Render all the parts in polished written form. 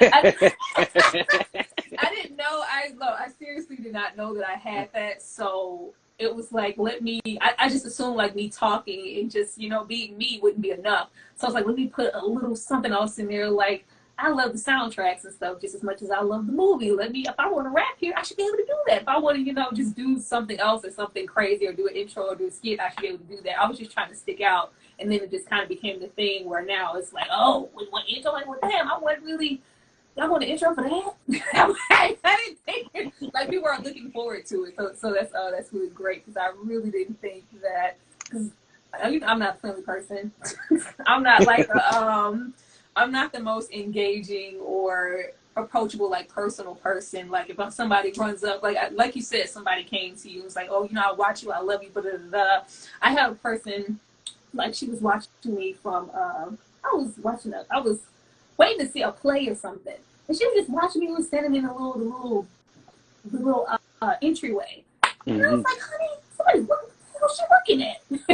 I didn't know. I seriously did not know that I had that. So it was like, let me. I just assumed like me talking and just being me wouldn't be enough. So I was like, let me put a little something else in there. Like I love the soundtracks and stuff just as much as I love the movie. Let me. If I want to rap here, I should be able to do that. If I want to, just do something else or something crazy or do an intro or do a skit, I should be able to do that. I was just trying to stick out. And then it just kind of became the thing where now it's like, oh, we want intro. Like, well, damn, I wasn't really. Y'all want an intro for that? I didn't think it. Like people are looking forward to it, so that's really great because I really didn't think that. Because I'm not a friendly person. I'm not like I'm not the most engaging or approachable like personal person. Like if somebody runs up, like you said, somebody came to you and was like, oh, I watch you, I love you, but I have a person like she was watching me from I was waiting to see a play or something. And she was just watching me. We were standing in the little entryway. And I was like, honey, what the hell is she looking at? I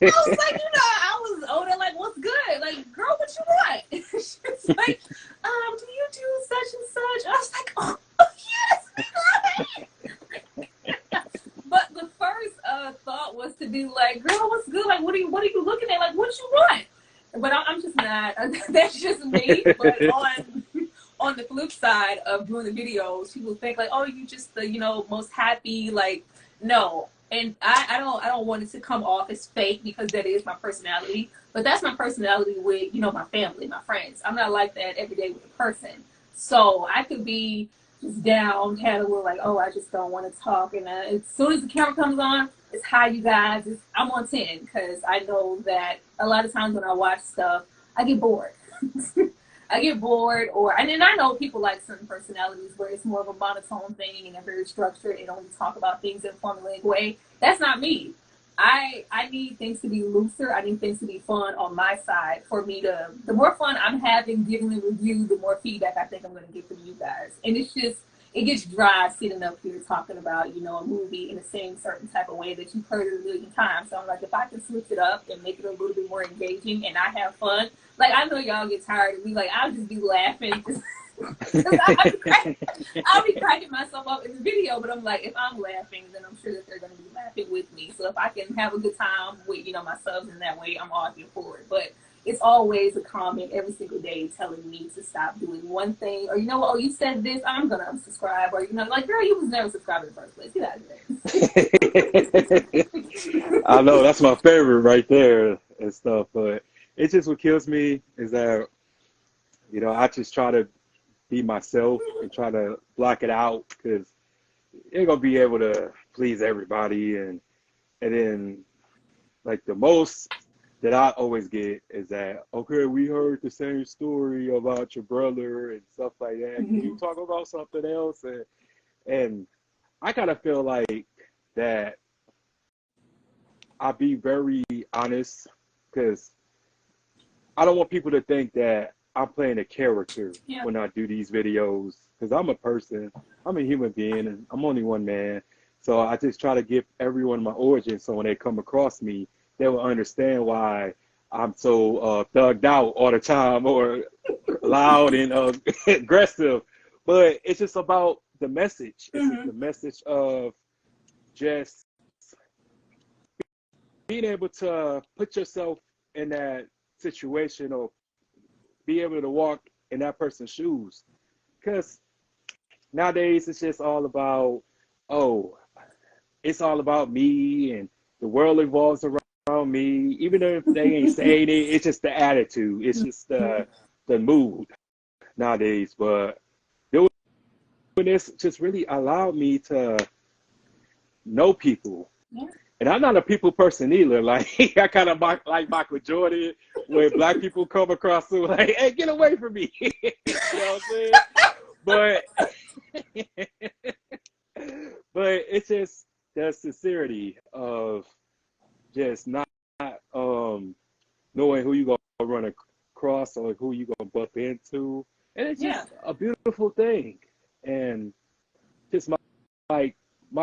was like, I was older, like, what's good? Like, girl, what you want? She was like, do you do such and such? I was like, oh yes, but the first thought was to be like, girl, what's good? Like, what are you looking at? Like, what you want? But I'm just not. That's just me. But on the flip side of doing the videos, people think like, oh, you just the most happy. Like, no. And I don't want it to come off as fake because that is my personality. But that's my personality with my family, my friends. I'm not like that every day with a person. So I could be just down, had a little like, oh, I just don't want to talk. And as soon as the camera comes on, it's hi, you guys. I'm on 10 because I know that a lot of times when I watch stuff, I get bored. I get bored, and then I know people like certain personalities where it's more of a monotone thing and they're very structured and only talk about things in a formulaic way. That's not me. I need things to be looser. I need things to be fun on my side for me to. The more fun I'm having giving the review, the more feedback I think I'm going to get from you guys. And it gets dry sitting up here talking about a movie in the same certain type of way that you've heard it a million times. So I'm like, if I can switch it up and make it a little bit more engaging and I have fun. Like, I know y'all get tired of me. Like, I'll just be laughing. I'll be cracking myself up in the video, but I'm like, if I'm laughing, then I'm sure that they're going to be laughing with me. So if I can have a good time with, my subs in that way, I'm all here for it. But it's always a comment every single day telling me to stop doing one thing. Or, oh, you said this, I'm going to unsubscribe. Or, like, girl, you was never subscribed in the first place. Get out of there. I know, that's my favorite right there and stuff, but it's just what kills me is that, I just try to be myself and try to block it out because you're going to be able to please everybody. And then, like, the most that I always get is that, okay, we heard the same story about your brother and stuff like that. Can you talk about something else? And I kind of feel like that I'll be very honest because I don't want people to think that I'm playing a character when I do these videos because I'm a person, I'm a human being, and I'm only one man. So I just try to give everyone my origin so when they come across me, they will understand why I'm so thugged out all the time or loud and aggressive. But it's just about the message. It's just the message of just being able to put yourself in that situation or be able to walk in that person's shoes. Because nowadays it's just all about, it's all about me and the world revolves around me. Even if they ain't saying it, it's just the attitude. It's just the mood nowadays. But doing this just really allowed me to know people. Yeah. And I'm not a people person either. Like, I kind of like Michael Jordan, where black people come across him like, hey, get away from me. You know what I'm saying? But it's just the sincerity of just not knowing who you're going to run across or who you're going to bump into. And it's just a beautiful thing. And just my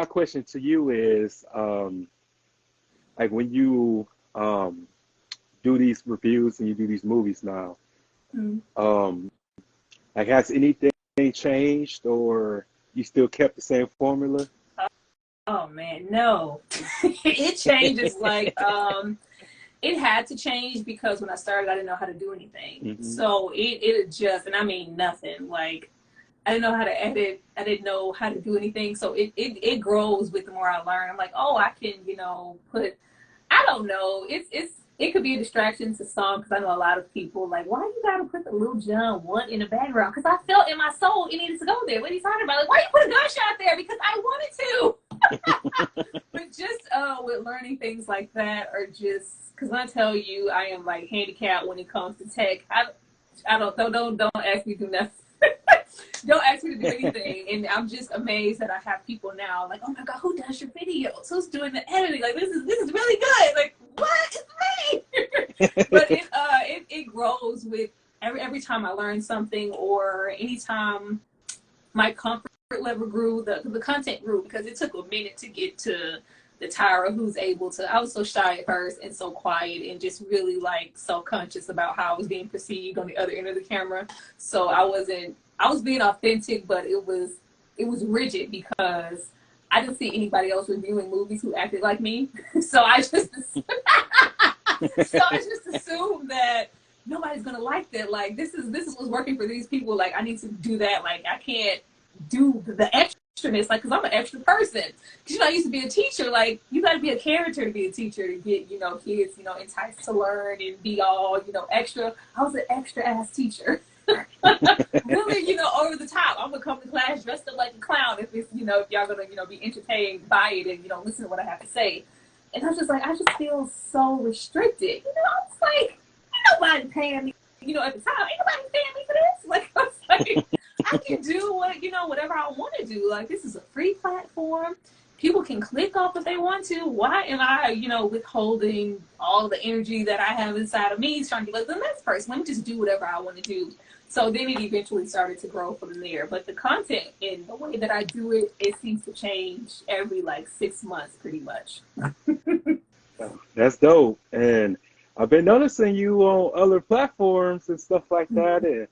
question to you is, like when you do these reviews and you do these movies now, Like, has anything changed, or you still kept the same formula? Oh man, no. It changes like it had to change because when I started I didn't know how to do anything. Hmm. So it adjusts, and I mean nothing. Like I didn't know how to edit. I didn't know how to do anything. So it grows with the more I learn. I'm like, oh, I can, put, I don't know. It could be a distraction to some because I know a lot of people like, why you gotta put the Lil Jon 1 in the background? Because I felt in my soul it needed to go there. What are you talking about? Like, why you put a gunshot there? Because I wanted to. But just with learning things like that, or just because when I tell you I am like handicapped when it comes to tech, I don't ask me to do nothing. Don't ask me to do anything, and I'm just amazed that I have people now like, oh my god, who does your videos? Who's doing the editing? Like this is really good. Like what? It's me. But it grows with every time I learn something, or anytime my comfort level grew, the content grew because it took a minute to get to the Tyra who's able to. I was so shy at first and so quiet and just really like self-conscious about how I was being perceived on the other end of the camera. So I was being authentic, but it was rigid because I didn't see anybody else reviewing movies who acted like me. So I just assumed that nobody's gonna like that. Like this is what's working for these people. Like I need to do that. Like I can't do the extraness. Like because I'm an extra person. Because I used to be a teacher. Like you got to be a character to be a teacher to get kids enticed to learn and be all extra. I was an extra ass teacher. Really, over the top. I'm gonna come to class dressed up like a clown if it's, if y'all gonna, be entertained by it and, listen to what I have to say. And I was just like, I just feel so restricted. I was like, ain't nobody paying me, at the time, ain't nobody paying me for this. Like, I was like, I can do whatever I want to do. Like, this is a free platform. People can click off if they want to. Why am I, withholding all the energy that I have inside of me, trying to be like the next person? Let me just do whatever I want to do. So then it eventually started to grow from there. But the content and the way that I do it, it seems to change every like 6 months, pretty much. That's dope. And I've been noticing you on other platforms and stuff like that. And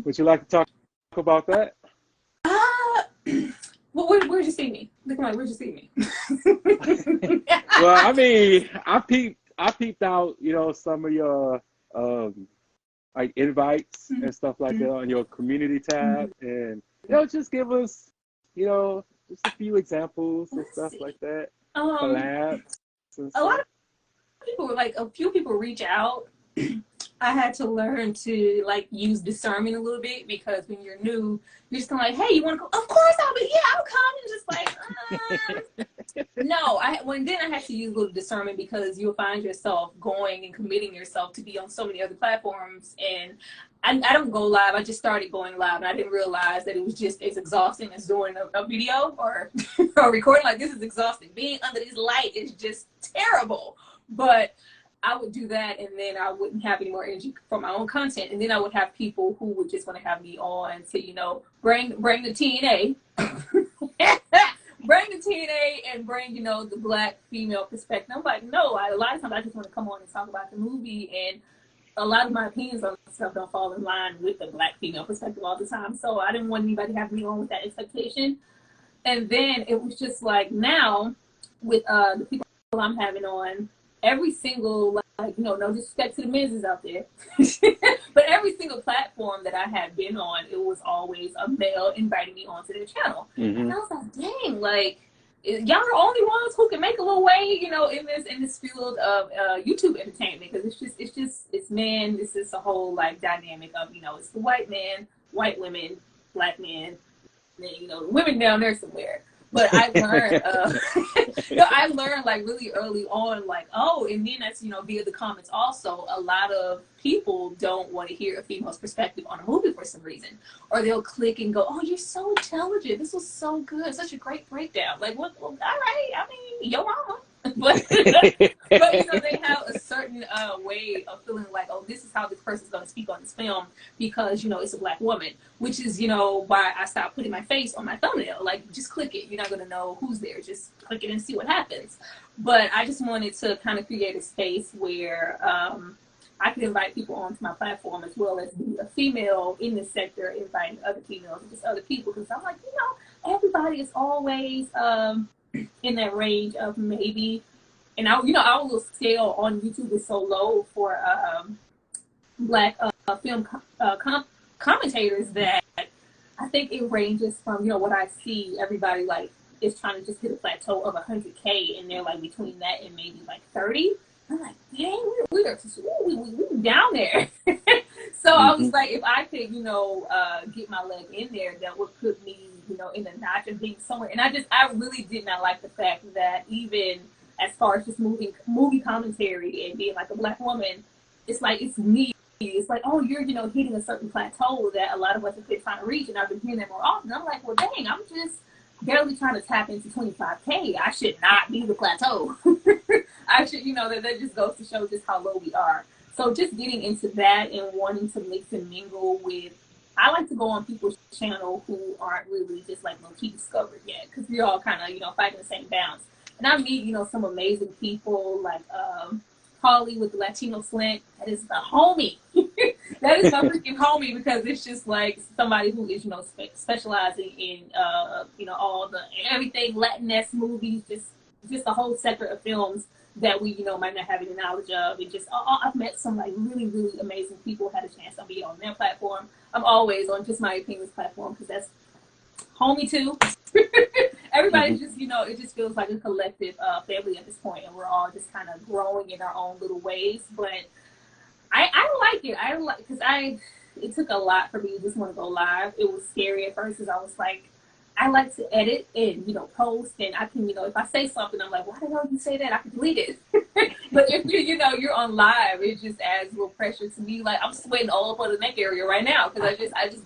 would you like to talk about that? Well, where'd you see me? Look, where'd you see me? Well, I mean, I peeped out, some of your like invites and stuff like that on your community tab, and just give us, just a few examples and stuff like that. Collabs. A lot of people were like, a few people reach out. I had to learn to like use discernment a little bit because when you're new, you're just kind of like, hey, you want to go? Of course I'll come. And just like, no. Then I had to use a little discernment because you'll find yourself going and committing yourself to be on so many other platforms. And I don't go live. I just started going live, and I didn't realize that it was just as exhausting as doing a video or or recording. Like this is exhausting. Being under this light is just terrible. But I would do that, and then I wouldn't have any more energy for my own content. And then I would have people who would just want to have me on to, bring the TNA, bring the TNA, and bring, the Black female perspective. I'm like, no, a lot of times I just want to come on and talk about the movie, and a lot of my opinions on stuff don't fall in line with the Black female perspective all the time. So I didn't want anybody having me on with that expectation. And then it was just like now with the people I'm having on, every single, no disrespect to the Miz's out there, but every single platform that I had been on, it was always a male inviting me onto their channel. Mm-hmm. And I was like, dang, like, y'all are the only ones who can make a little way, in this field of YouTube entertainment, because it's men. This is a whole like dynamic of, it's the white man, white women, Black men, then, the women down there somewhere. But I learned, I learned like really early on, like, oh, and then that's, via the comments also, a lot of people don't want to hear a female's perspective on a movie for some reason. Or they'll click and go, oh, you're so intelligent. This was so good. Such a great breakdown. Like, what? Well, all right. I mean, your mama. but they have a certain way of feeling like, oh, this is how this person's going to speak on this film because, it's a Black woman, which is, why I stopped putting my face on my thumbnail. Like, just click it. You're not going to know who's there. Just click it and see what happens. But I just wanted to kind of create a space where I can invite people onto my platform as well as be a female in this sector, inviting other females and just other people. Because I'm like, everybody is always in that range of maybe, and our little scale on YouTube is so low for black film commentators that I think it ranges from, what I see everybody like is trying to just hit a plateau of 100K, and they're like between that and maybe like 30. I'm like, dang, we're down there. So I was like, if I could, get my leg in there, that would put me, in a notch of being somewhere. And I really did not like the fact that even as far as just movie commentary and being like a black woman, it's like, it's me. It's like, oh, you're, hitting a certain plateau that a lot of us have been trying to reach. And I've been hearing that more often. I'm like, well, dang, I'm just barely trying to tap into 25K. I should not be the plateau. I should, that just goes to show just how low we are. So just getting into that and wanting to mix and mingle with, I like to go on people's channel who aren't really just like low-key discovered yet, because we all kind of, fighting the same bounce. And I meet, some amazing people like Holly with the Latino Slant. That is the homie. That is my freaking homie, because it's just like somebody who is, specializing in, all the everything Latinx movies, just a whole sector of films that we, might not have any knowledge of. And just, I've met some like really, really amazing people, had a chance to be on their platform. I'm always on Just My Opinions platform, because that's homie too. Everybody just, it just feels like a collective family at this point, and we're all just kind of growing in our own little ways. But I like it. Because it took a lot for me to just want to go live. It was scary at first, because I was like, I like to edit and, post, and I can, if I say something, I'm like, why the hell did you say that? I can delete it. But if you're on live, it just adds a little pressure to me. Like, I'm sweating all up on the neck area right now, because I just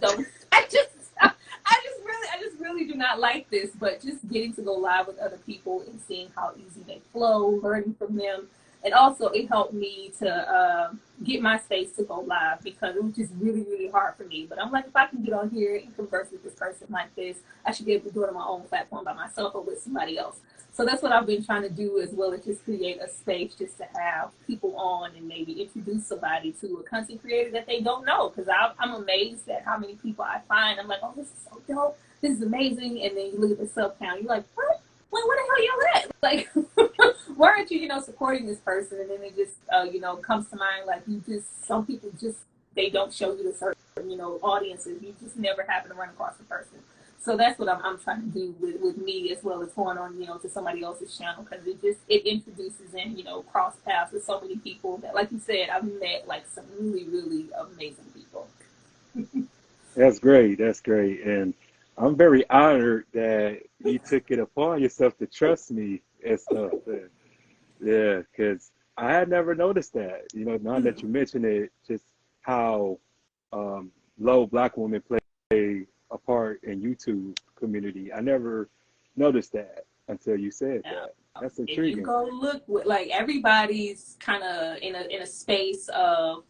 really do not like this. But just getting to go live with other people and seeing how easy they flow, learning from them. And also, it helped me to get my space to go live, because it was just really, really hard for me. But I'm like, if I can get on here and converse with this person like this, I should be able to do it on my own platform by myself or with somebody else. So that's what I've been trying to do, as well as just create a space just to have people on and maybe introduce somebody to a content creator that they don't know. Because I'm amazed at how many people I find. I'm like, oh, this is so dope. This is amazing. And then you look at the sub count, you're like, what? Wait, where the hell y'all at? Like, why aren't you, supporting this person? And then it just, comes to mind, like, some people just, they don't show you the certain, audiences. You just never happen to run across the person. So that's what I'm trying to do with me, as well as going on, to somebody else's channel, because it introduces and, cross paths with so many people that, like you said, I've met, like, some really, really amazing people. That's great. That's great. And I'm very honored that you took it upon yourself to trust me and stuff. Yeah, because I had never noticed that. Now that you mention it, just how low Black women play a part in YouTube community. I never noticed that until you said that. That's intriguing. If you go look, like, everybody's kind of in a space of,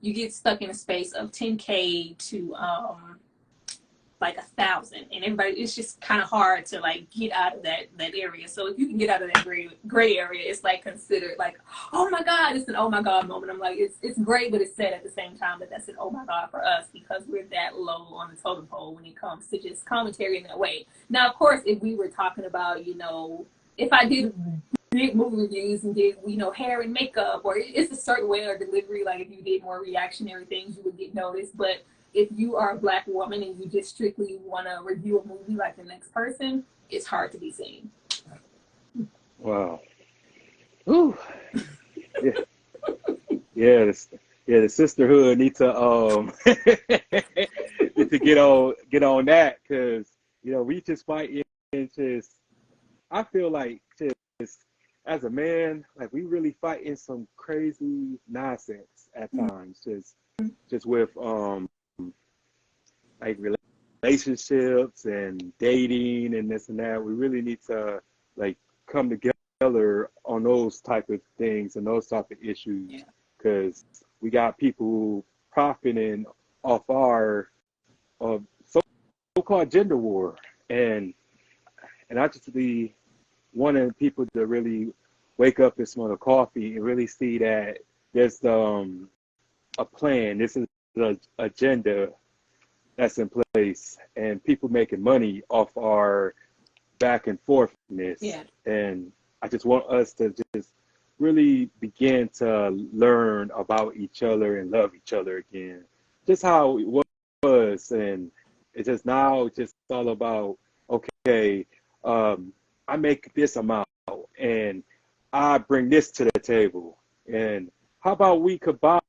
you get stuck in a space of 10K to like 1,000, and everybody, it's just kind of hard to like get out of that area. So if you can get out of that gray area, it's like considered like, oh my God, it's an oh my God moment. I'm like, it's great, but it's sad at the same time that that's an oh my God for us, because we're that low on the totem pole when it comes to just commentary in that way. Now, of course, if we were talking about, if I did movie reviews and did, hair and makeup, or it's a certain way or delivery, like if you did more reactionary things, you would get noticed. But if you are a Black woman and you just strictly want to review a movie like the next person, it's hard to be seen. Wow. Ooh. Yeah. The sisterhood need to need to get on that, because we just fight in just, I feel like, just as a man, like, we really fight in some crazy nonsense at times, just with like relationships and dating and this and that. We really need to like come together on those type of things and those type of issues, because we got people profiting off our so-called gender war, and I just be wanting people to really wake up and smell the coffee and really see that there's a plan. This is the agenda that's in place, and people making money off our back and forthness. Yeah. And I just want us to just really begin to learn about each other and love each other again. Just how it was. And it's just now just all about, okay, I make this amount and I bring this to the table. And how about we combine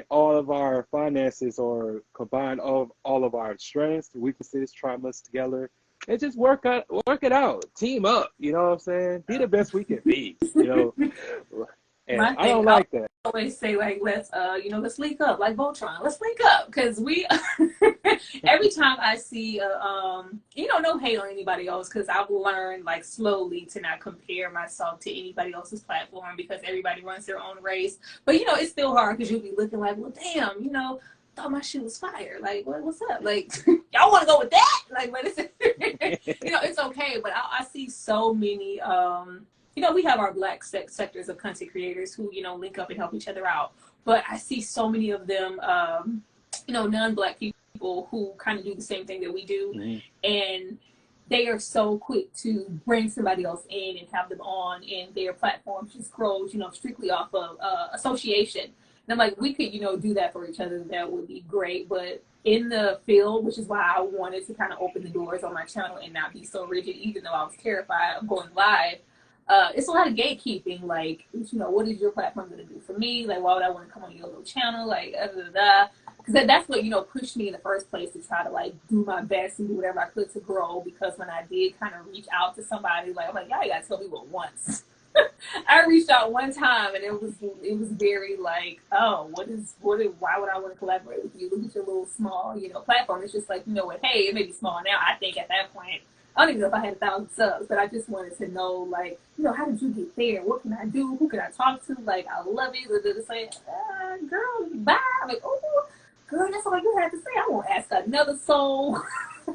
all of our finances or combine all of our strengths, weaknesses, traumas together and just work it out, team up, you know what I'm saying? Be the best we can be, you know? And I don't like that. I always say, like, let's link up, like Voltron. Let's link up, because we, every time I see, no hate on anybody else, because I've learned, like, slowly to not compare myself to anybody else's platform, because everybody runs their own race. But, it's still hard, because you'll be looking like, well, damn, thought my shit was fire. Like, what's up? Like, y'all want to go with that? Like, but it's, it's okay. But I see so many, we have our Black sectors of content creators who, link up and help each other out. But I see so many of them, non-Black people who kind of do the same thing that we do. Mm-hmm. And they are so quick to bring somebody else in and have them on, and their platform just grows, strictly off of association. And I'm like, we could, do that for each other. That would be great. But in the field, which is why I wanted to kind of open the doors on my channel and not be so rigid, even though I was terrified of going live. It's a lot of gatekeeping, like, what is your platform going to do for me? Like, why would I want to come on your little channel? Like, because that's what, pushed me in the first place to try to, like, do my best and do whatever I could to grow. Because when I did kind of reach out to somebody, like, I'm like, y'all got to tell me what once. I reached out one time, and it was very like, oh, why would I want to collaborate with you? Look at your little small, platform. It's just like, hey, it may be small now. I think at that point, I don't even know if I had 1,000 subs, but I just wanted to know, like, how did you get there? What can I do? Who can I talk to? Like, I love it. They're saying, girl, bye. I'm like, oh, girl, that's all you had to say. I won't ask another soul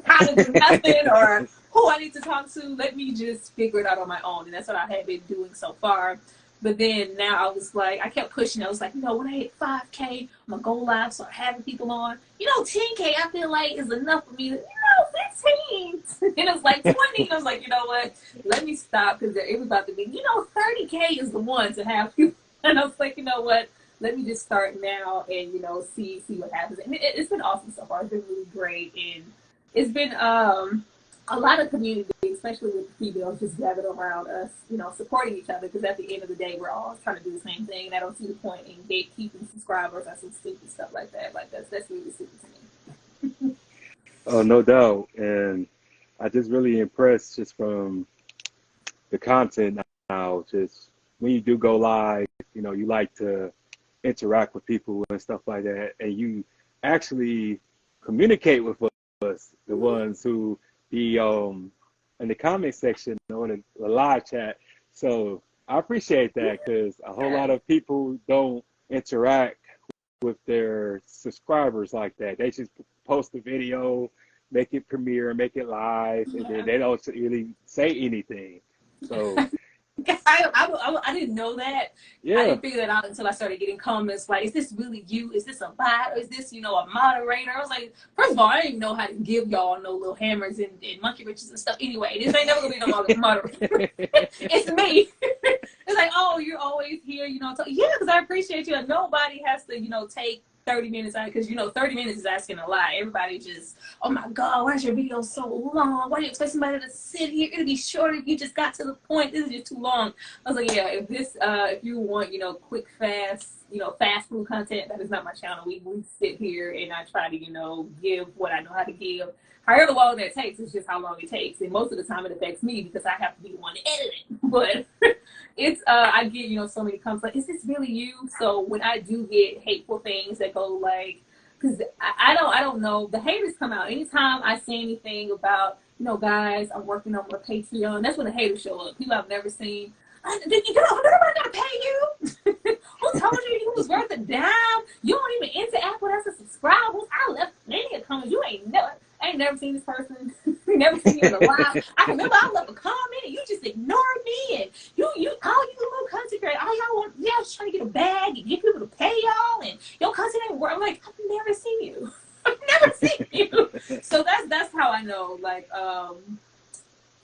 how to do nothing or who I need to talk to. Let me just figure it out on my own. And that's what I have been doing so far. But then now I was like, I kept pushing. I was like, when I hit 5K, I'm going to go live, start having people on. 10K, I feel like is enough for me. 15. And it was like 20. And I was like, you know what? Let me stop, because it was about to be, 30K is the one to have people. And I was like, you know what? Let me just start now and, see what happens. And it's been awesome so far. It's been really great. And it's been a lot of community, especially with the females, just gathered around us, supporting each other, because at the end of the day, we're all trying to do the same thing, and I don't see the point in gatekeeping subscribers or some stupid stuff like that. Like, that's really stupid to me. Oh, no doubt. And I just really impressed just from the content now. Just when you do go live, you like to interact with people and stuff like that, and you actually communicate with us, the ones who be in the comment section on the live chat. So I appreciate that, because a whole lot of people don't interact with their subscribers like that. They just post a video, make it premiere, make it live, and then they don't really say anything. So I didn't know that. Yeah. I didn't figure that out until I started getting comments like, is this really you? Is this a bot? Or is this, a moderator? I was like, first of all, I didn't even know how to give y'all no little hammers and monkey wrenches and stuff. Anyway, this ain't never gonna be no moderator. It's me. It's like, oh, you're always here, yeah, because I appreciate you. And nobody has to, take 30 minutes out, because 30 minutes is asking a lot. Everybody just, oh my God, why is your video so long? Why do you expect somebody to sit here? It'll be shorter if you just got to the point. This is just too long. I was like, yeah, if you want, quick, fast, fast food content, that is not my channel. We sit here and I try to, give what I know how to give. However long that takes, it's just how long it takes. And most of the time it affects me, because I have to be the one to edit it. But it's, I get, so many comments like, is this really you? So when I do get hateful things that go like, because I don't know, the haters come out. Anytime I say anything about, guys, I'm working on my Patreon, that's when the haters show up. People I've never seen. Nobody gotta pay you. Who told you you was worth a dime? You don't even interact with us as subscribers. I left plenty of comments. I ain't never seen this person. Never seen you in a live. I remember I left a comment and you just ignored me, and you all you little content creators, all y'all want, y'all just trying to get a bag and get people to pay y'all, and your cousin ain't work. I'm like, I've never seen you. I've never seen you. So that's how I know, like,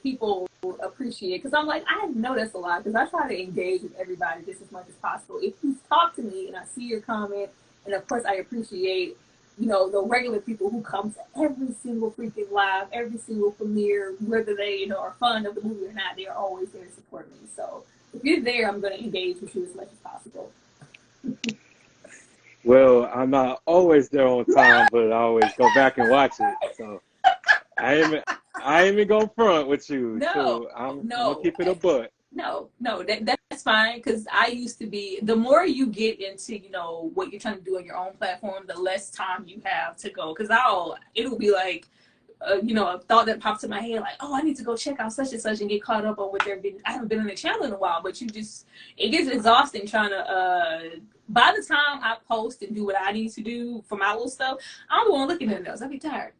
people appreciate, because I'm like, I know that's a lot, because I try to engage with everybody just as much as possible. If you talk to me and I see your comment, and of course I appreciate, you know, the regular people who come to every single freaking live, every single premiere, whether they, you know, are fond of the movie or not, they are always there to support me. So if you're there, I'm going to engage with you as much as possible. Well, I'm not always there on time, but I always go back and watch it. So I ain't even gonna front with you. No, So I'm gonna keep it a butt. No, that's fine, because I used to be, the more you get into, you know, what you're trying to do on your own platform, the less time you have to go, because it'll be like, you know, a thought that pops in my head, like, oh, I need to go check out such and such and get caught up on what they're been. I haven't been on the channel in a while, but it gets exhausting trying to, by the time I post and do what I need to do for my little stuff, I'm the one looking at those. I'll be tired.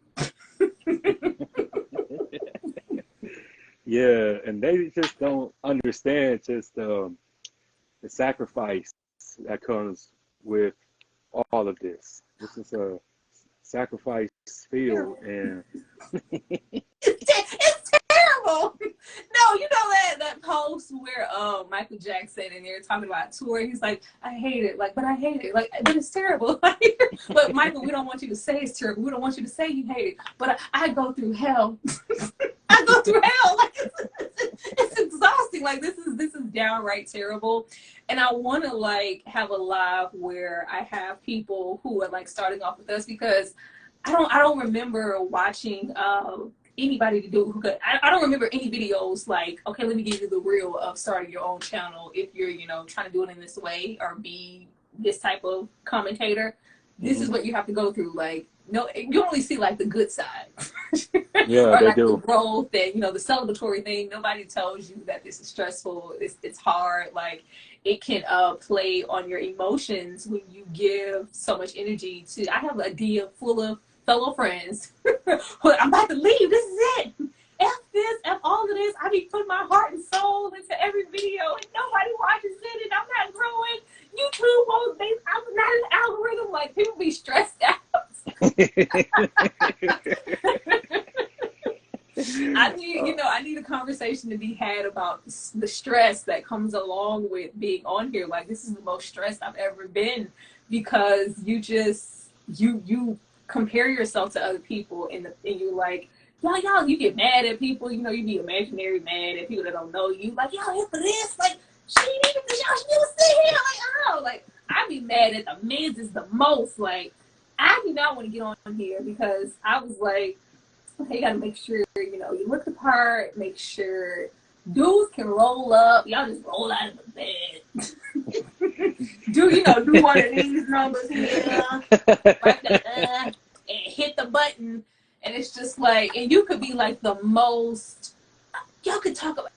Yeah, and they just don't understand just the sacrifice that comes with all of this. This is a sacrifice field, and It's terrible. No, you know that post where Michael Jackson, and they're talking about tour. He's like, I hate it, like, but I hate it, like, but it's terrible. But Michael, we don't want you to say it's terrible. We don't want you to say you hate it, but I go through hell. I go through hell. Like, it's exhausting. Like, this is downright terrible. And I want to, like, have a live where I have people who are like starting off with us, because I don't remember watching anybody to do who could. I don't remember any videos like, okay, let me give you the real of starting your own channel if you're, you know, trying to do it in this way or be this type of commentator. This is what you have to go through. Like, no, you only see like the good side. yeah, or they like do. the growth and, you know, the celebratory thing. Nobody tells you that this is stressful. It's hard. Like, it can play on your emotions when you give so much energy to. I have a DM full of fellow friends. I'm about to leave. This is it. F this, F all of this. I be putting my heart and soul into every video, and nobody watches it, and I'm not growing. YouTube won't. I'm not an algorithm. Like, people be stressed out. I need a conversation to be had about the stress that comes along with being on here. Like, this is the most stressed I've ever been, because you compare yourself to other people, and you're like, y'all, you get mad at people. You know, you be imaginary mad at people that don't know you. Like, y'all here for this? Like, she didn't even y'all still sit here. Like, oh, like, I be mad at the mids is the most. Like, I do not want to get on here, because I was like, okay, you gotta make sure, you know, you look the part, make sure dudes can roll up. Y'all just roll out of the bed. do one of these numbers here, like and hit the button. And it's just like, and you could be like the most, y'all could talk about,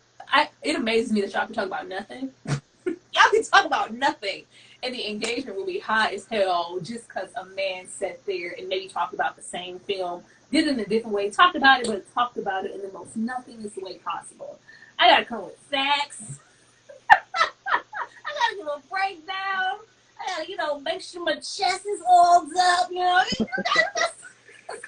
it amazes me that y'all can talk about nothing. Y'all can talk about nothing, and the engagement will be high as hell, just because a man sat there and maybe talked about the same film, did it in a different way, talked about it, but talked about it in the most nothingness way possible. I gotta come with facts. I gotta give a breakdown. I gotta, you know, make sure my chest is oiled up, you know.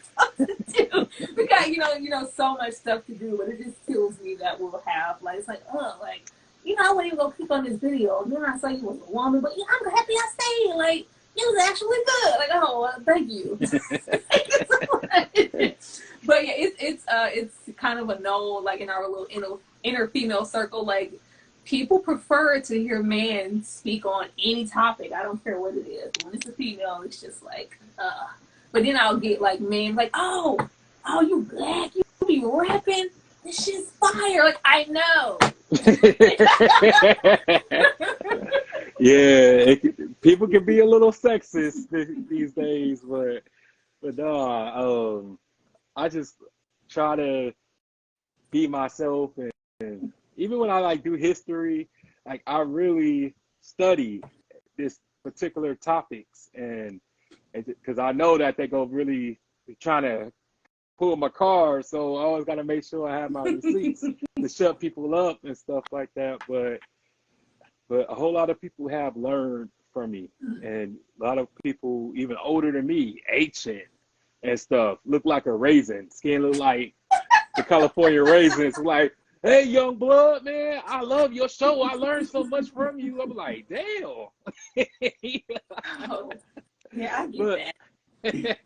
Stuff to do. We got, you know, so much stuff to do, but it just kills me that we'll have, like, it's like, oh, like, you know, I wouldn't even go click on this video. You know, I saw you was a woman, but I'm happy I stayed. Like, it was actually good. Like, oh, thank you. But yeah, it's kind of a no, like, in our little inner female circle. Like, people prefer to hear men speak on any topic. I don't care what it is. When it's a female, it's just like, But then I'll get like men like, oh, you black, you be rapping. This shit's fire. Like, I know. Yeah, people can be a little sexist these days, but no, I just try to be myself, and even when I like do history, like, I really study this particular topics, and because I know that they go really trying to pull my card, so I always got to make sure I have my receipts to shut people up and stuff like that. But but a whole lot of people have learned from me, and a lot of people even older than me, ancient and stuff, look like a raisin, skin look like the California raisins. Like, hey, young blood, man, I love your show. I learned so much from you. I'm like, damn. Oh, yeah, I get But that.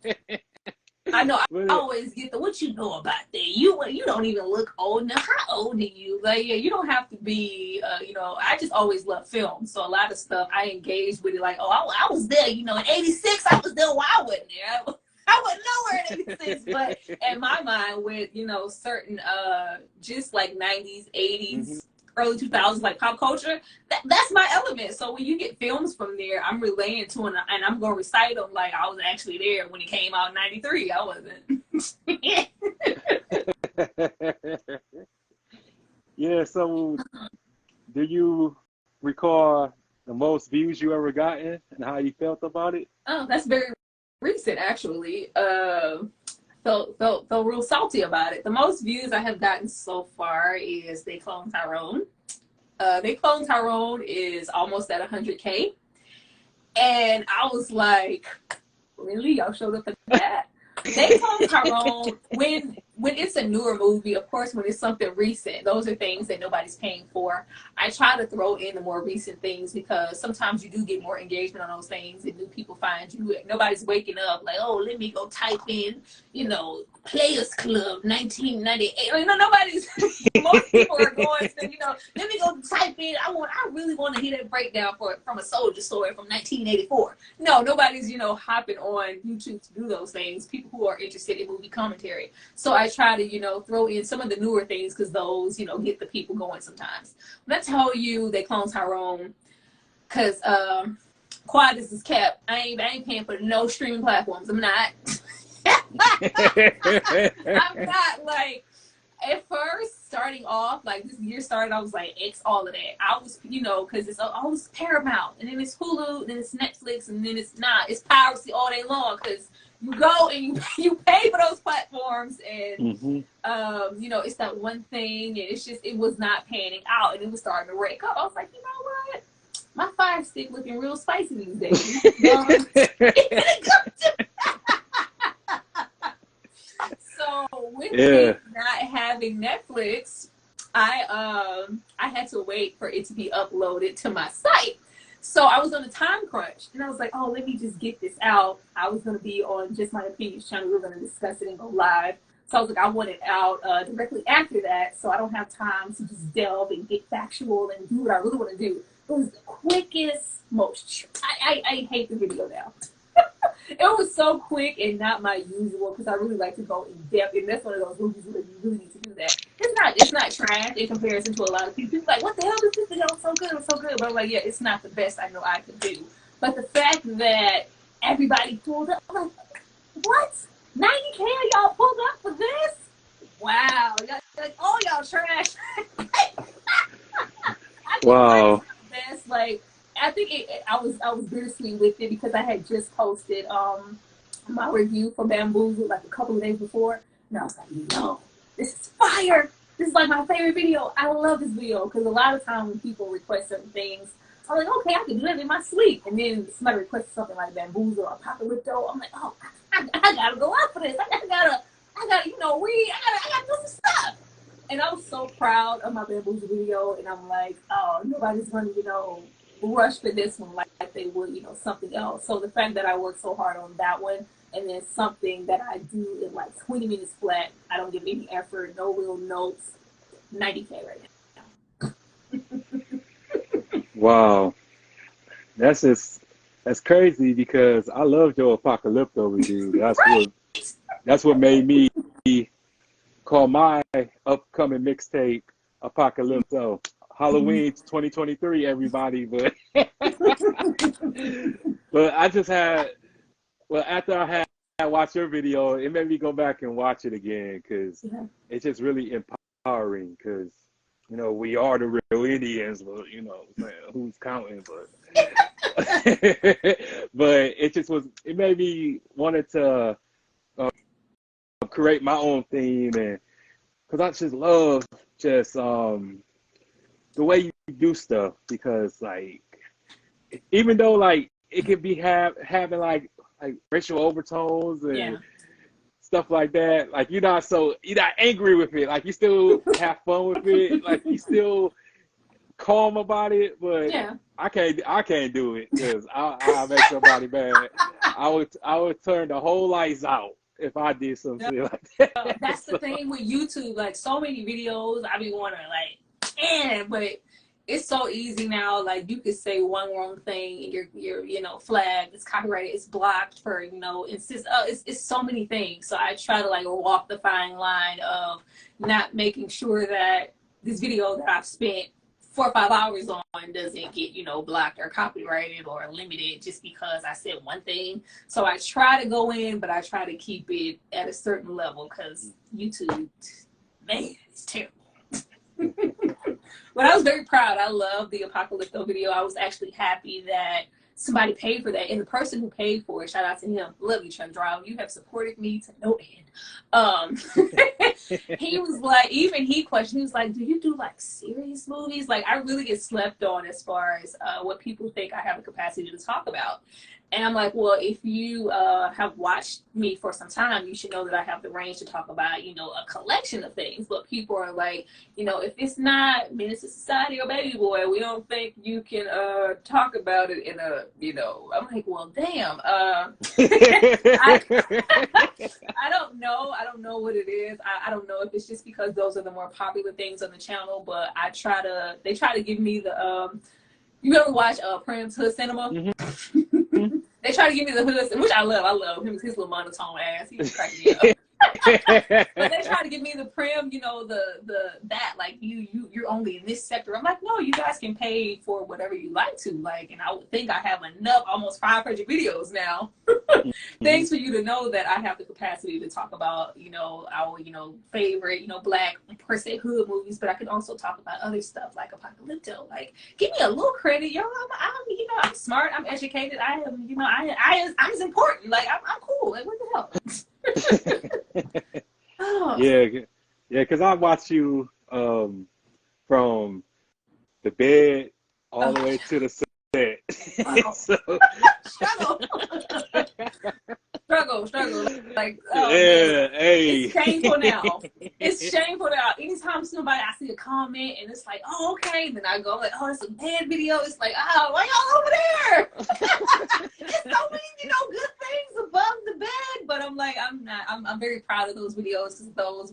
I know. I but always get the what you know about that. You don't even look old enough. How old are you? Like, yeah, you don't have to be. I just always love film, so a lot of stuff I engage with it. Like, oh, I was there. In '86, I was there. While I wasn't there. I wasn't nowhere in '86. But in my mind, with certain just like '90s, '80s. Early 2000s, like pop culture, that's my element. So when you get films from there, I'm relaying to them, and I'm going to recite them like I was actually there when it came out in '93. I wasn't. Yeah, so do you recall the most views you ever gotten and how you felt about it? Oh, that's very recent, actually. Felt real salty about it. The most views I have gotten so far is They Clone Tyrone. They Clone Tyrone is almost at 100K. And I was like, really? Y'all showed up for that? They Clone Tyrone, when it's a newer movie, of course, when it's something recent, those are things that nobody's paying for. I try to throw in the more recent things because sometimes you do get more engagement on those things and new people find you. Nobody's waking up like, oh, let me go type in, Players Club 1998. Nobody's, most people are going to, let me go type in, I really want to hear that breakdown from a soldier story from 1984. No, nobody's, hopping on YouTube to do those things. People who are interested in movie commentary. So I try to, throw in some of the newer things because those, get the people going sometimes. When I tell you They Clone Tyrone, because quiet as is kept, I ain't paying for no streaming platforms. I'm not. I'm not like, at first, starting off, like this year started, I was like, X all of that. I was, because it's always Paramount, and then it's Hulu, and then it's Netflix, and then it's piracy all day long, because you go and you pay for those platforms, and it's that one thing, and it was not panning out, and it was starting to wreck up. I was like, you know what? My Fire Stick looking real spicy these days. So with me not having Netflix, I had to wait for it to be uploaded to my site. So I was on a time crunch, and I was like, oh, let me just get this out. I was going to be on Just My Opinions channel. We were going to discuss it and go live. So I was like, I want it out directly after that, so I don't have time to just delve and get factual and do what I really want to do. It was the quickest, most... I hate the video now. It was so quick and not my usual, because I really like to go in depth, and that's one of those movies where you really need to do that. It's not trash in comparison to a lot of people. People are like, what the hell is this video? It's so good, it's so good. But I'm like, yeah, it's not the best I know I can do. But the fact that everybody pulled up, I'm like, what? 90K y'all pulled up for this? Wow. Like, oh, y'all trash. Wow. Best, like, I think I was bittersweet with it because I had just posted my review for Bamboozled like a couple of days before, and I was like, no, this is fire. This is like my favorite video. I love this video because a lot of times when people request certain things, I'm like, okay, I can do that in my sleep. And then somebody requests something like Bamboozled or Apocalypto. I'm like, oh, I gotta go out for this. I gotta read. I gotta do some stuff. And I was so proud of my Bamboozled video, and I'm like, oh, nobody's gonna, rush for this one like they would, something else. So the fact that I worked so hard on that one, and then something that I do in like 20 minutes flat, I don't give any effort, no real notes, 90K right now. Wow. That's crazy because I loved your Apocalypto review. That's what made me call my upcoming mixtape Apocalypto. Halloween 2023, everybody, but but I just had, after I had watched your video, it made me go back and watch it again because it's just really empowering because, we are the real Indians, but, who's counting, but but it made me wanted to create my own theme, and because I just love the way you do stuff, because like even though like it could be having like racial overtones Yeah. and stuff like that, like you're not angry with it, like you still have fun with it, like you still calm about it, but Yeah. I can't do it because I'll make somebody mad. I would turn the whole lights out if I did something like that. That's the So, thing with YouTube. Like so many videos, I be wanting to like, but it's so easy now. Like you could say one wrong thing and you're flagged, it's copyrighted, it's blocked for it's so many things. So I try to like walk the fine line of not making sure that this video that I've spent 4 or 5 hours on doesn't get blocked or copyrighted or limited just because I said one thing. So I try to go in, but I try to keep it at a certain level because YouTube, man, it's terrible. But I was very proud. I love the Apocalypto video. I was actually happy that somebody paid for that. And the person who paid for it, shout out to him. Love you, Chandra. You have supported me to no end. He was like, even he questioned, he was like, do you do like serious movies? Like I really get slept on as far as what people think I have the capacity to talk about. And I'm like, well, if you have watched me for some time, you should know that I have the range to talk about, a collection of things. But people are like, if it's not Menace to Society or Baby Boy, we don't think you can talk about it in a, I'm like, well, damn. I don't know. I don't know what it is. I don't know if it's just because those are the more popular things on the channel, but they try to give me the, you ever watch Prim's Hood Cinema? Mm-hmm. They try to give me the hood, which I love. I love him, his little monotone ass. He was cracking me up. But they try to give me the Prim, that like you're only in this sector. I'm like, no, you guys can pay for whatever you like to, like, and I would think I have enough, almost 500 videos now. Thanks for you to know that I have the capacity to talk about, our, favorite, Black per se hood movies, but I can also talk about other stuff like Apocalypto. Like, give me a little credit, y'all. I'm smart. I'm educated. I am, I'm as important. Like, I'm cool. Like, what the hell? Oh. Yeah, because I watch you from the bed all the way to the set. So, struggle. Like, oh, yeah, man. hey. It's shameful now. It's shameful now. Anytime somebody, I see a comment and it's like, oh, okay. And then I go like, oh, it's a bad video. It's like, oh, why y'all over there? There's so many, good things above the bed. But I'm like, I'm very proud of those videos because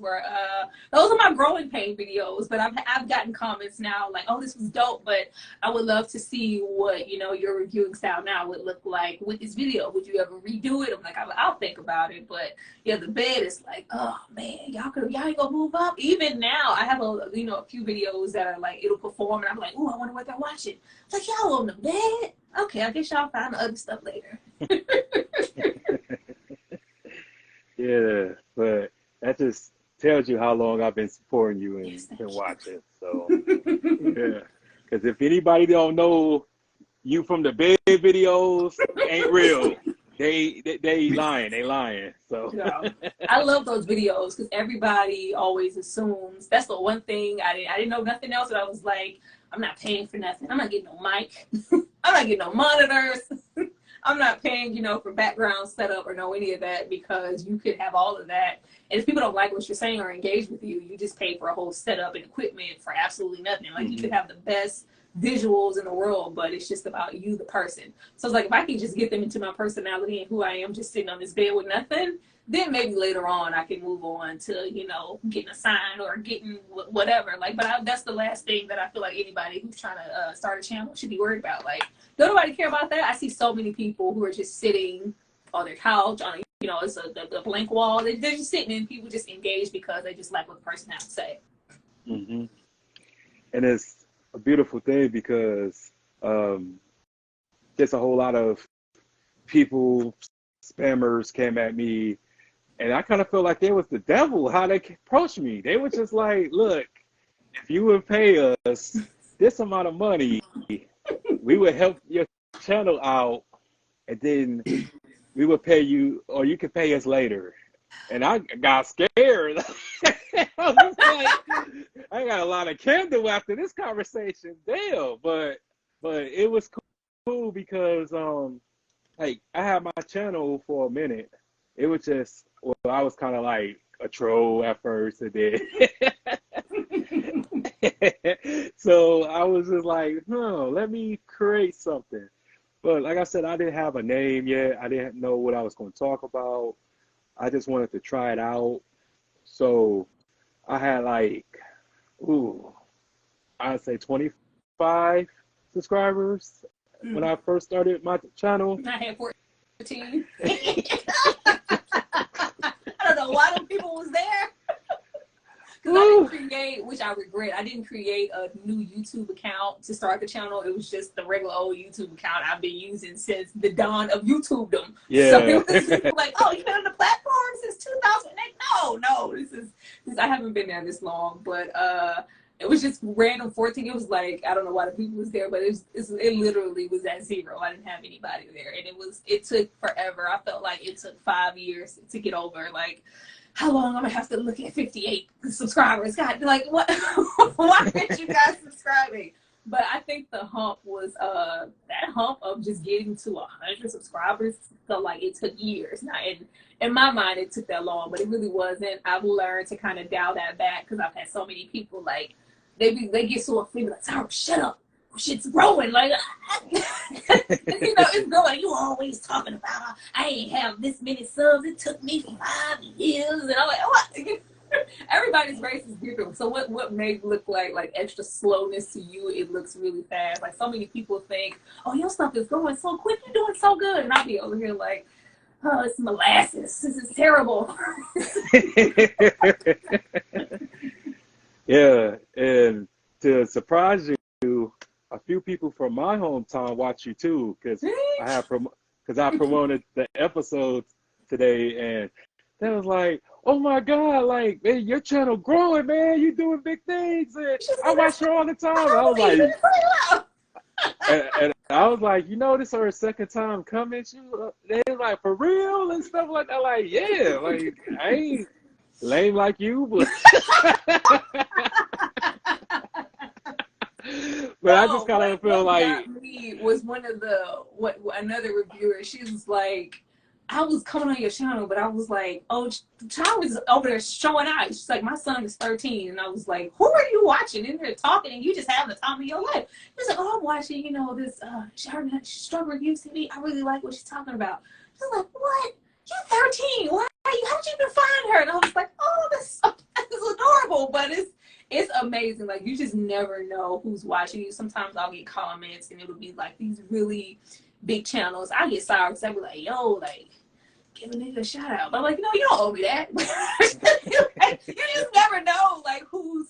those are my growing pain videos. But I've gotten comments now like, oh, this was dope, but I would love to see what, your reviewing style now would look like with this video. Would you ever redo it? I'm like, I'll think about it. But yeah, the bed is like, oh man, y'all ain't gonna move up. Even now, I have a few videos that are like, it'll perform and I'm like, oh, I wonder what they're watching. It's like, y'all on the bed? Okay, I guess y'all find the other stuff later. Yeah, but that just tells you how long I've been supporting you and been watching. So yeah, because if anybody don't know you from the bed videos, ain't real. They lying. So I love those videos because everybody always assumes that's the one thing I didn't know nothing else. But I was like, I'm not paying for nothing. I'm not getting no mic. I'm not getting no monitors. I'm not paying, for background setup or no any of that because you could have all of that. And if people don't like what you're saying or engage with you, you just pay for a whole setup and equipment for absolutely nothing. Like you could have the best visuals in the world, but it's just about you, the person. So it's like, if I can just get them into my personality and who I am, just sitting on this bed with nothing, then maybe later on I can move on to, getting a sign or getting whatever. Like, but that's the last thing that I feel like anybody who's trying to start a channel should be worried about. Like, don't nobody care about that. I see so many people who are just sitting on their couch on, it's the blank wall. They're just sitting and people just engage because they just like what the person has to say. Mm-hmm. And it's a beautiful thing because just a whole lot of people, spammers came at me. And I kind of feel like they was the devil, how they approached me. They were just like, look, if you would pay us this amount of money, we would help your channel out, and then we would pay you, or you could pay us later. and I got scared. I was like, I got a lot of candle after this conversation. Damn, but it was cool because like I had my channel for a minute. It was just well, I was kind of like a troll at first, and then so I was just like, no, let me create something. But like I said, I didn't have a name yet. I didn't know what I was going to talk about. I just wanted to try it out. So I had like, ooh, I'd say 25 subscribers when I first started my channel. I had 14. I don't know why them people was there. Because I didn't create, which I regret, I didn't create a new YouTube account to start the channel. It was just the regular old YouTube account I've been using since the dawn of YouTubedom. Yeah. So it was just like, oh, you've been on the platform since 2008? No, this I haven't been there this long. But it was just random 14. It was like, I don't know why the people was there, but it literally was at zero. I didn't have anybody there. And it took forever. I felt like it took 5 years to get over. Like, how long I'm gonna have to look at 58 subscribers? God, like what? Why aren't you guys subscribing? But I think the hump was that hump of just getting to 100 subscribers felt like it took years. Now, in my mind, it took that long, but it really wasn't. I've learned to kind of dial that back because I've had so many people like they get so offended, like, Sarah, shut up. Shit's growing, like, it's growing. You always talking about, I ain't have this many subs. It took me 5 years, and I'm like, what? Everybody's race is different. So what may look like extra slowness to you, it looks really fast. Like so many people think, oh, your stuff is going so quick. You're doing so good, and I'll be over here like, oh, it's molasses. This is terrible. Yeah, and to surprise you, a few people from my hometown watch you too, because I promoted the episodes today, and they was like, "Oh my God, like, man, your channel growing, man, you doing big things, and I watch her all the time." I was like, and I was like, this is her second time coming. They was like, for real and stuff like that. Like, yeah, like I ain't lame like you, but. But I just kind of feel like me was one of another reviewer. She was like, I was coming on your channel, but I was like, oh, the child was over there showing out. She's like, my son is 13, and I was like, who are you watching in there talking, and you just having the time of your life? She's like, oh, I'm watching, this Struggle Reviews TV. I really like what she's talking about. She's like, what? You're 13. Why are you? How did you even find her? And I was like, oh, this is adorable, but it's amazing. Like, you just never know who's watching you. Sometimes I'll get comments, and it'll be like these really big channels. I get sour because I'll be like, yo, like, give a nigga a shout out. But I'm like, no, you don't owe me that. You just never know, like, who's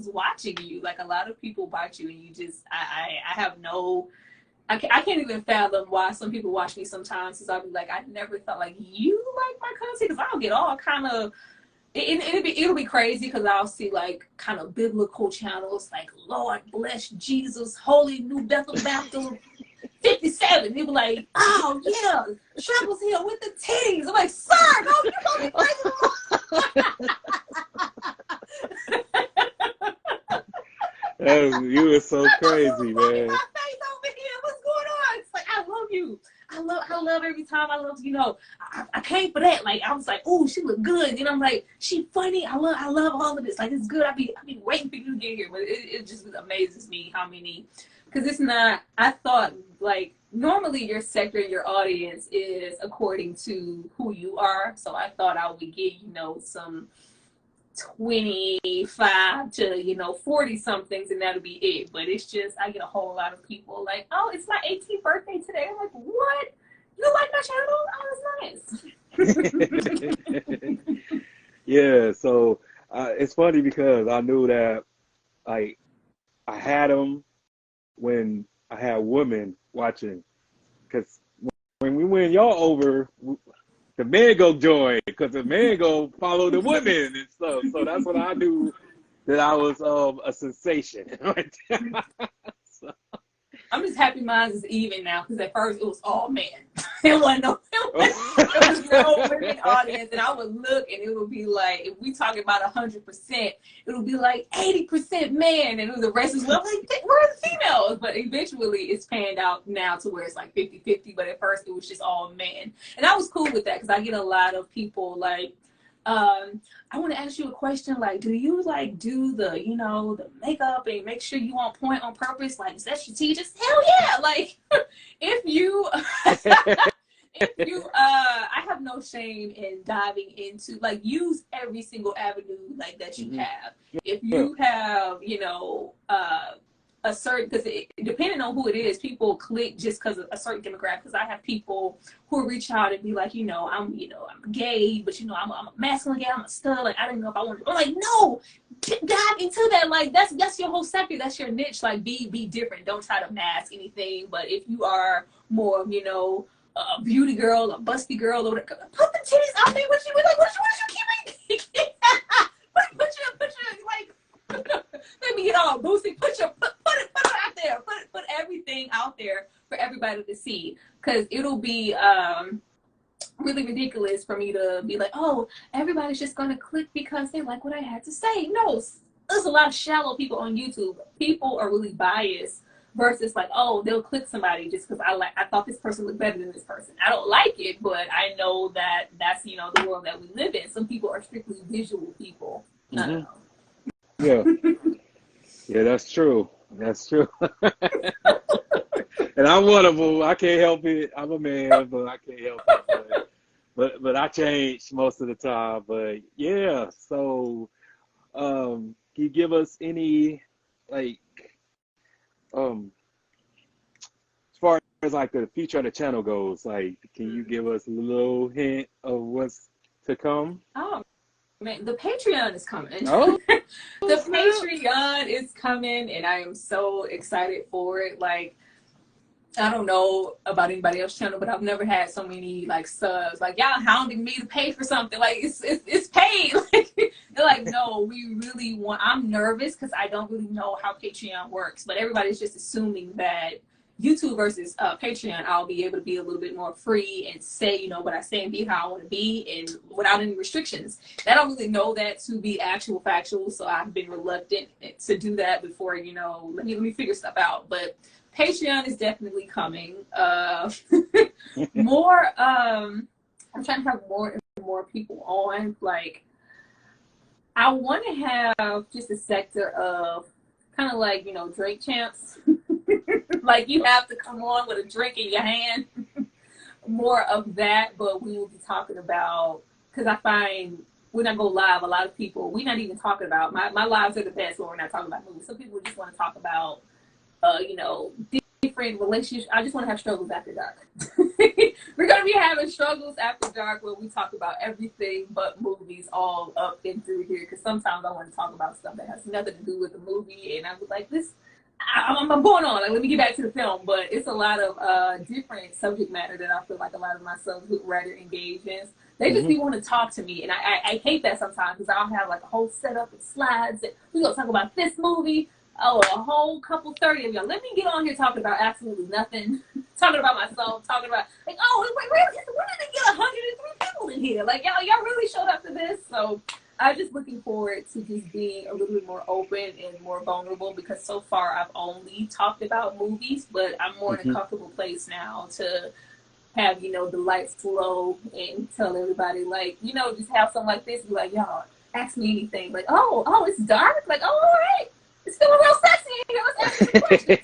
watching you. Like, a lot of people watch you, and you just, I have no, I can't even fathom why some people watch me sometimes. Because I'll be like, I never thought, like, you like my content? Because I'll get all kind of, it'll be crazy because I'll see like kind of biblical channels like Lord bless Jesus, Holy New Bethel Baptist 57. They be like, oh yeah, Struggles here with the titties. I'm like, sir, no, you gonna be crazy. You were so crazy, man. My face over here. What's going on? It's like, I love you. I love every time. I love, I came for that. Like, I was like, oh, she look good. I'm like, she funny. I love all of this. Like, it's good. I be waiting for you to get here. But it just amazes me how many, because it's not, I thought, like, normally your sector, your audience is according to who you are. So I thought I would get, some 25 to 40 somethings, and that'll be it. But it's just, I get a whole lot of people like, oh, it's my 18th birthday today. I'm like, what? You like my channel? Oh, it's nice. Yeah, so it's funny because I knew that, like, I had them when I had women watching, because when y'all over, the men go join, because the men go follow the women and stuff. So that's when I knew that I was a sensation. So, I'm just happy mine is even now, because at first it was all men. It wasn't no, it was no women audience, and I would look and it would be like, if we talking about 100%, it would be like 80% men, and the rest is like, where are the females? But eventually it's panned out now to where it's like 50-50. But at first it was just all men, and I was cool with that because I get a lot of people like, I want to ask you a question. Like, do you like do the, you know, the makeup and make sure you on point on purpose? Like, is that strategic? Hell yeah! Like, if you, I have no shame in diving into, like, use every single avenue like that you have. If you have, you know, a certain, because depending on who it is, people click just because of a certain demographic. Because I have people who reach out and be like, you know, I'm gay, but you know, I'm a masculine gay, I'm a stud. Like, I didn't know if I wanted to. I'm like, no, dive into that. Like, that's your whole sector, that's your niche. Like, be different. Don't try to mask anything. But if you are more, you know, a beauty girl, a busty girl, or whatever, put the titties out there. What you keep put your like. Let me get all boosted. Put it out there. Put everything out there for everybody to see. Because it'll be really ridiculous for me to be like, oh, everybody's just gonna click because they like what I had to say. No, there's a lot of shallow people on YouTube. People are really biased versus like, oh, they'll click somebody just because I thought this person looked better than this person. I don't like it, but I know that that's, you know, the world that we live in. Some people are strictly visual people. I don't know. Yeah. Yeah, that's true. That's true. And I'm one of them. I can't help it. I'm a man, but I can't help it. But I change most of the time. But yeah, so can you give us any, like, as far as like the future of the channel goes, like, can you give us a little hint of what's to come? Oh man, the Patreon is coming. Oh, The Patreon is coming, and I am so excited for it. Like, I don't know about anybody else's channel, but I've never had so many like subs. Like, y'all hounding me to pay for something. Like, it's paid. Like, they're like, no, we really want. I'm nervous because I don't really know how Patreon works, but everybody's just assuming that YouTube versus Patreon, I'll be able to be a little bit more free and say, you know, what I say and be how I want to be and without any restrictions. I don't really know that to be actual factual, so I've been reluctant to do that before, you know, let me figure stuff out. But Patreon is definitely coming. More, I'm trying to have more and more people on. Like, I want to have just a sector of kind of like, you know, drink champs. Like, you have to come on with a drink in your hand. More of that, but we will be talking about, because I find when I go live, a lot of people, we're not even talking about, my lives are the best when we're not talking about movies. Some people just want to talk about, you know, different relationships. I just want to have struggles after dark. We're going to be having struggles after dark where we talk about everything but movies all up and through here, because sometimes I want to talk about stuff that has nothing to do with the movie, and I'm like, I'm going on. Like, let me get back to the film, but it's a lot of different subject matter that I feel like a lot of my subs would rather engage in. They just be want to talk to me, and I hate that sometimes because I'll have like a whole setup of slides and we're going to talk about this movie. Oh, a whole couple 30 of y'all. Let me get on here talking about absolutely nothing. Talking about myself, talking about, like, oh, wait, really? When did they get 103 people in here? Like, y'all really showed up to this? So I'm just looking forward to just being a little bit more open and more vulnerable, because so far I've only talked about movies, but I'm more in a comfortable place now to have, you know, the lights low and tell everybody, like, you know, just have something like this, be like, y'all, ask me anything. Like, oh, it's dark? Like, oh, all right. It's feeling real sexy in here. Let's ask some questions.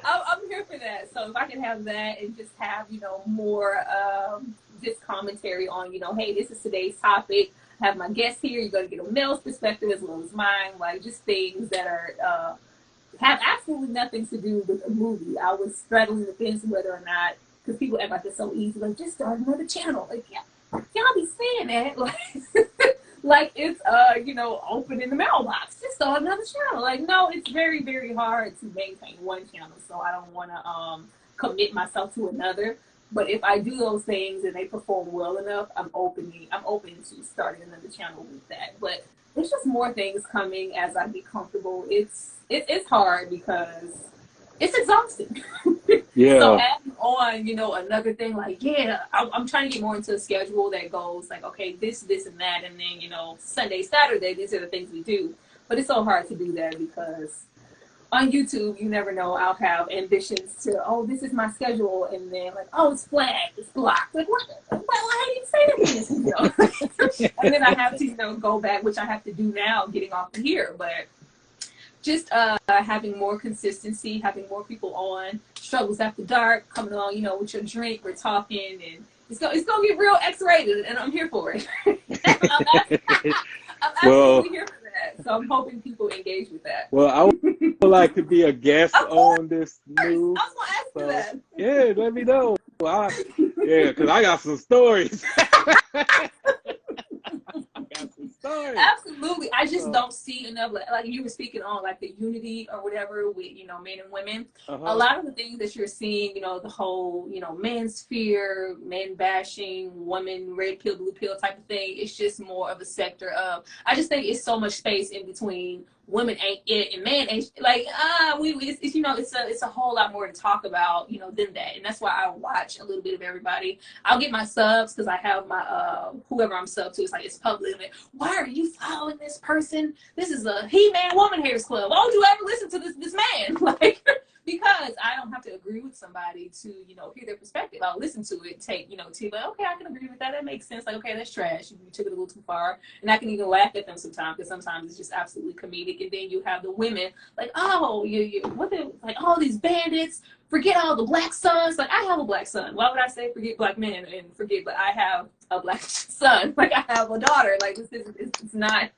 I'm here for that. So if I can have that and just have, you know, more just commentary on, you know, hey, this is today's topic. Have my guests here. You're going to get a male's perspective as well as mine. Like, just things that are have absolutely nothing to do with a movie. I was straddling the fence whether or not, because people act like it's so easy. Like, just start another channel. Like, yeah, y'all be saying that. Like, like it's you know, open in the mailbox. Just start another channel. Like, no, it's very, very hard to maintain one channel. So I don't want to commit myself to another. But if I do those things and they perform well enough, I'm open to starting another channel with that. But it's just more things coming as I get comfortable. It's hard because it's exhausting. So Yeah. adding on, another thing like, yeah, I'm trying to get more into a schedule that goes like, okay, this, and that, and then, Sunday, Saturday, these are the things we do. But it's so hard to do that because on YouTube, you never know. I'll have ambitions to, oh, this is my schedule, and then like, oh, it's flagged, it's blocked. Like, what? Well, I didn't say that. And then I have to, go back, which I have to do now, getting off of here. But just having more consistency, having more people on, struggles after dark, coming on, with your drink, we're talking, and it's gonna get real X-rated, and I'm here for it. I'm absolutely here for that. So I'm hoping people engage with that. Well, I would like to be a guest on this new. I was gonna ask you that. Yeah, let me know. Because I got some stories. Absolutely. I just don't see enough, like you were speaking on, like the unity or whatever with, men and women. A lot of the things that you're seeing, the whole, men's fear, men bashing, women, red pill, blue pill type of thing. It's just more of a sector of, I just think it's so much space in between. Women ain't it and men ain't like it's a whole lot more to talk about than that, and that's why I watch a little bit of everybody. I'll get my subs because I have my whoever I'm sub to. It's like it's public. Like, why are you following this person? This is a he-man woman haters club. Why would you ever listen to this man? Like, because I don't have to agree with somebody to hear their perspective. I'll listen to it, take to like, okay, I can agree with that. That makes sense. Like, okay, that's trash. You took it a little too far, and I can even laugh at them sometimes because sometimes it's just absolutely comedic. And then you have the women like, oh, like all these bandits. Forget all the black sons. Like, I have a black son. Why would I say forget black men and forget? But I have a black son. Like, I have a daughter. Like, it's not.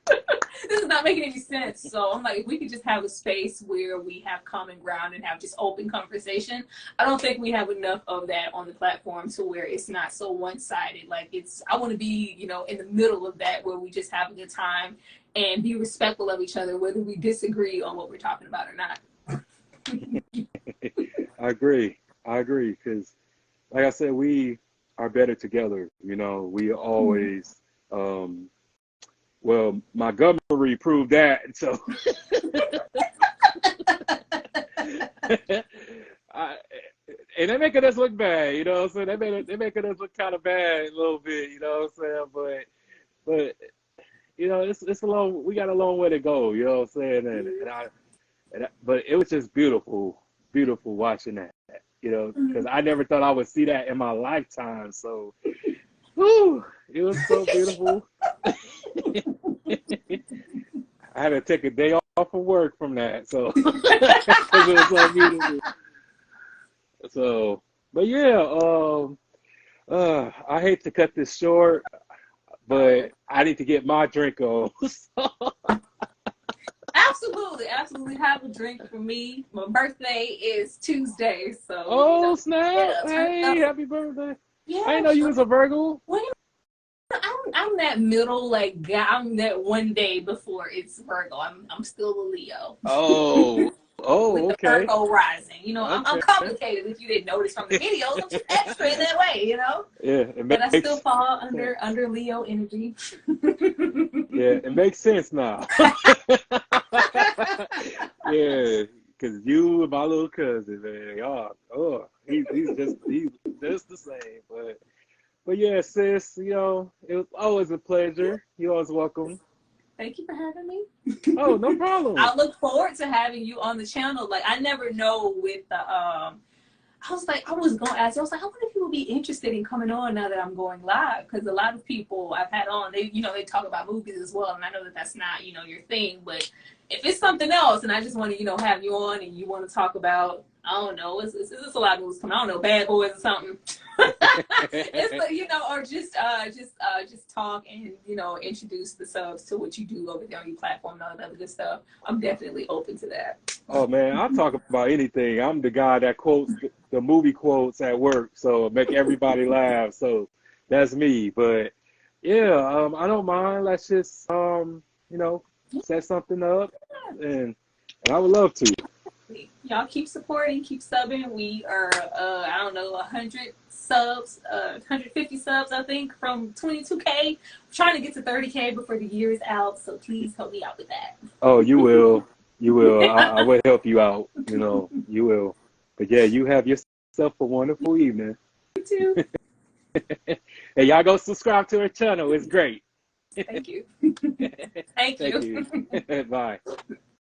This is not making any sense. So I'm like, if we could just have a space where we have common ground and have just open conversation. I don't think we have enough of that on the platform to where it's not so one-sided. Like, I want to be, in the middle of that where we just have a good time and be respectful of each other, whether we disagree on what we're talking about or not. I agree. Because, like I said, we are better together. We always, well, Montgomery proved that. So, and they're making us look bad. You know what I'm saying? They're making us look kind of bad a little bit. You know what I'm saying? But it's a long. We got a long way to go. You know what I'm saying? But it was just beautiful watching that, because I never thought I would see that in my lifetime. So, whew, it was so beautiful. I had to take a day off of work from that, so because it was so beautiful. So, but yeah, I hate to cut this short, but I need to get my drink on. Absolutely have a drink for me. My birthday is Tuesday, so. Oh, snap! Hey, happy birthday! Yeah, I didn't know you was a Virgo. Well, I'm that middle, like, guy. I'm that one day before it's Virgo. I'm still a Leo. Oh, with the okay. Virgo rising. I'm complicated. If you didn't notice from the videos, I'm just extra in that way. Yeah, but I still fall under Leo energy. Yeah, it makes sense now. Yeah, because you and my little cousin, man, y'all, he's just the same. But yeah, sis, it was always a pleasure. You're always welcome. Thank you for having me. Oh, no problem. I look forward to having you on the channel. Like, I never know with the I was going to ask you, I wonder if you would be interested in coming on now that I'm going live, because a lot of people I've had on, they talk about movies as well, and I know that that's not, your thing, but if it's something else and I just want to, have you on and you want to talk about, I don't know, it's a lot of movies coming, I don't know, Bad Boys or something. It's, or just talk and, introduce the subs to what you do over there on your platform and all that other good stuff. I'm definitely open to that. Oh, man, I'll talk about anything. I'm the guy that quotes the movie quotes at work, so make everybody laugh. So that's me. But, yeah, I don't mind. Let's just, set something up, and I would love to. Y'all keep supporting, keep subbing. We are, 100 subs, 150 subs, I think, from 22K. I'm trying to get to 30K before the year is out, so please help me out with that. Oh, you will. You will. I will help you out. You know, you will. But yeah, you have yourself a wonderful evening. You too. Hey, y'all go subscribe to her channel. It's great. Thank you. Thank Thank you. you. Bye.